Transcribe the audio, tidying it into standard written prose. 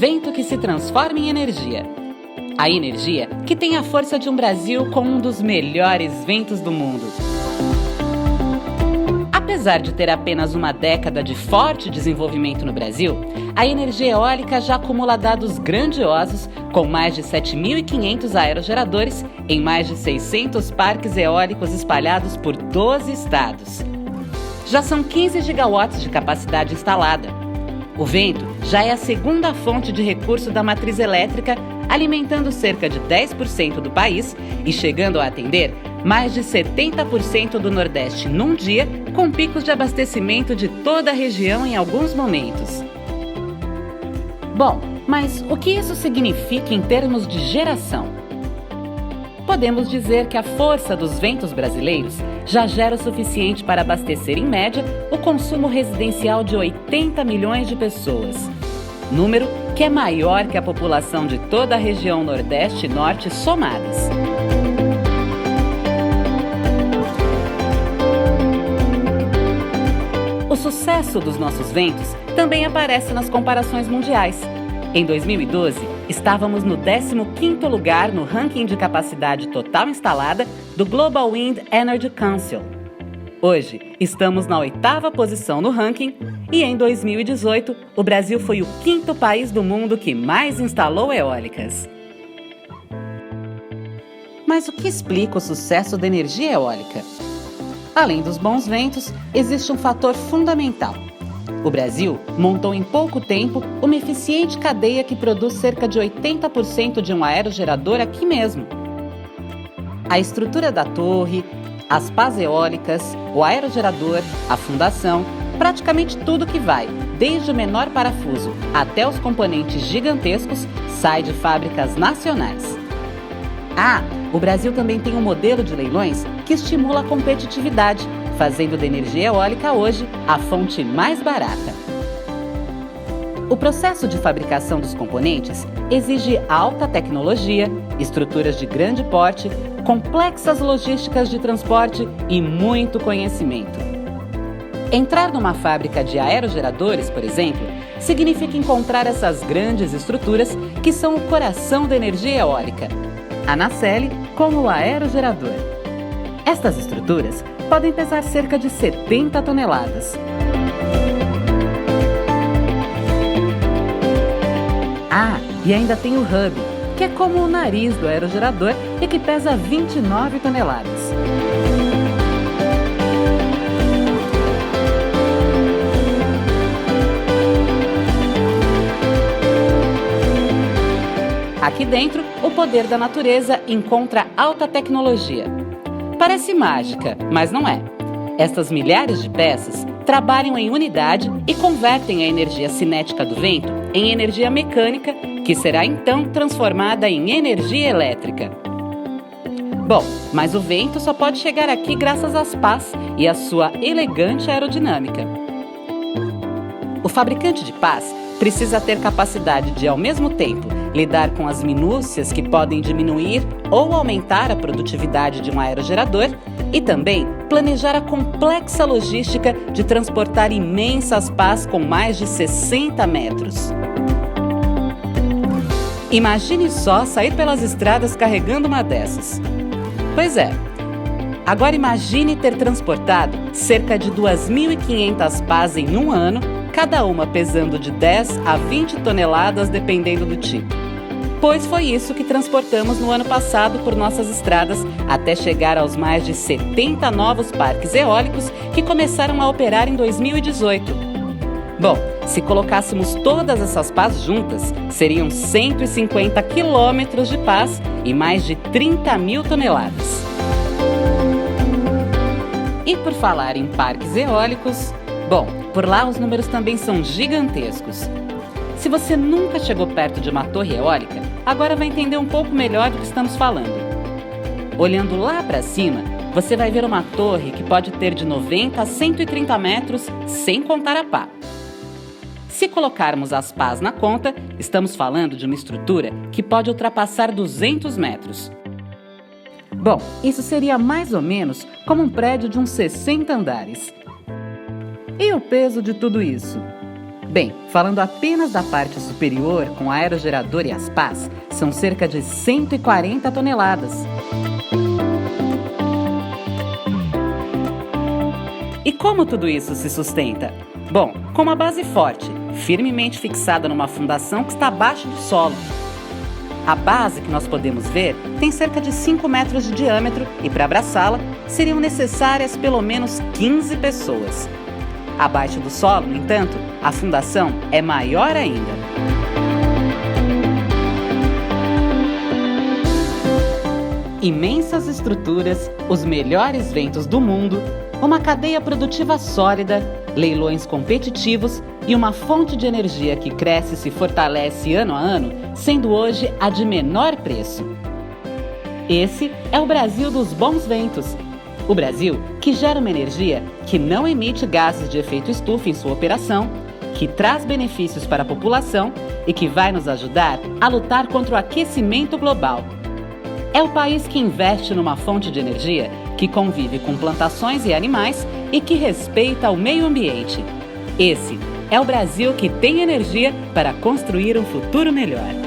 vento que se transforma em energia. A energia que tem a força de um Brasil com um dos melhores ventos do mundo. Apesar de ter apenas uma década de forte desenvolvimento no Brasil, a energia eólica já acumula dados grandiosos, com mais de 7.500 aerogeradores em mais de 600 parques eólicos espalhados por 12 estados. Já são 15 gigawatts de capacidade instalada. O vento já é a segunda fonte de recurso da matriz elétrica, alimentando cerca de 10% do país e chegando a atender mais de 70% do Nordeste num dia, com picos de abastecimento de toda a região em alguns momentos. Bom, mas o que isso significa em termos de geração? Podemos dizer que a força dos ventos brasileiros já gera o suficiente para abastecer, em média, o consumo residencial de 80 milhões de pessoas. Número que é maior que a população de toda a região Nordeste e Norte somadas. O sucesso dos nossos ventos também aparece nas comparações mundiais. Em 2012, estávamos no 15º lugar no ranking de capacidade total instalada do Global Wind Energy Council. Hoje, estamos na 8ª posição no ranking e em 2018, o Brasil foi o 5º país do mundo que mais instalou eólicas. Mas o que explica o sucesso da energia eólica? Além dos bons ventos, existe um fator fundamental. O Brasil montou em pouco tempo uma eficiente cadeia que produz cerca de 80% de um aerogerador aqui mesmo. A estrutura da torre, as pás eólicas, o aerogerador, a fundação, praticamente tudo que vai, desde o menor parafuso até os componentes gigantescos, sai de fábricas nacionais. O Brasil também tem um modelo de leilões que estimula a competitividade, fazendo da energia eólica hoje a fonte mais barata. O processo de fabricação dos componentes exige alta tecnologia, estruturas de grande porte, complexas logísticas de transporte e muito conhecimento. Entrar numa fábrica de aerogeradores, por exemplo, significa encontrar essas grandes estruturas que são o coração da energia eólica. A nacelle com o aerogerador. Estas estruturas podem pesar cerca de 70 toneladas. E ainda tem o hub, que é como o nariz do aerogerador e que pesa 29 toneladas. Aqui dentro, o poder da natureza encontra alta tecnologia. Parece mágica, mas não é. Estas milhares de peças trabalham em unidade e convertem a energia cinética do vento em energia mecânica, que será então transformada em energia elétrica. Bom, mas o vento só pode chegar aqui graças às pás e à sua elegante aerodinâmica. O fabricante de pás precisa ter capacidade de, ao mesmo tempo, lidar com as minúcias que podem diminuir ou aumentar a produtividade de um aerogerador e também planejar a complexa logística de transportar imensas pás com mais de 60 metros. Imagine só sair pelas estradas carregando uma dessas. Pois é. Agora imagine ter transportado cerca de 2.500 pás em um ano, cada uma pesando de 10 a 20 toneladas dependendo do tipo. Pois foi isso que transportamos no ano passado por nossas estradas até chegar aos mais de 70 novos parques eólicos que começaram a operar em 2018. Bom, se colocássemos todas essas pás juntas, seriam 150 quilômetros de pás e mais de 30 mil toneladas. E por falar em parques eólicos, bom, por lá os números também são gigantescos. Se você nunca chegou perto de uma torre eólica, agora vai entender um pouco melhor do que estamos falando. Olhando lá para cima, você vai ver uma torre que pode ter de 90 a 130 metros, sem contar a pá. Se colocarmos as pás na conta, estamos falando de uma estrutura que pode ultrapassar 200 metros. Bom, isso seria mais ou menos como um prédio de uns 60 andares. E o peso de tudo isso? Bem, falando apenas da parte superior, com aerogerador e as pás, são cerca de 140 toneladas. E como tudo isso se sustenta? Bom, com uma base forte, firmemente fixada numa fundação que está abaixo do solo. A base que nós podemos ver tem cerca de 5 metros de diâmetro e para abraçá-la seriam necessárias pelo menos 15 pessoas. Abaixo do solo, no entanto, a fundação é maior ainda. Imensas estruturas, os melhores ventos do mundo, uma cadeia produtiva sólida, leilões competitivos e uma fonte de energia que cresce e se fortalece ano a ano, sendo hoje a de menor preço. Esse é o Brasil dos bons ventos. O Brasil que gera uma energia que não emite gases de efeito estufa em sua operação, que traz benefícios para a população e que vai nos ajudar a lutar contra o aquecimento global. É o país que investe numa fonte de energia que convive com plantações e animais e que respeita o meio ambiente. Esse é o Brasil que tem energia para construir um futuro melhor.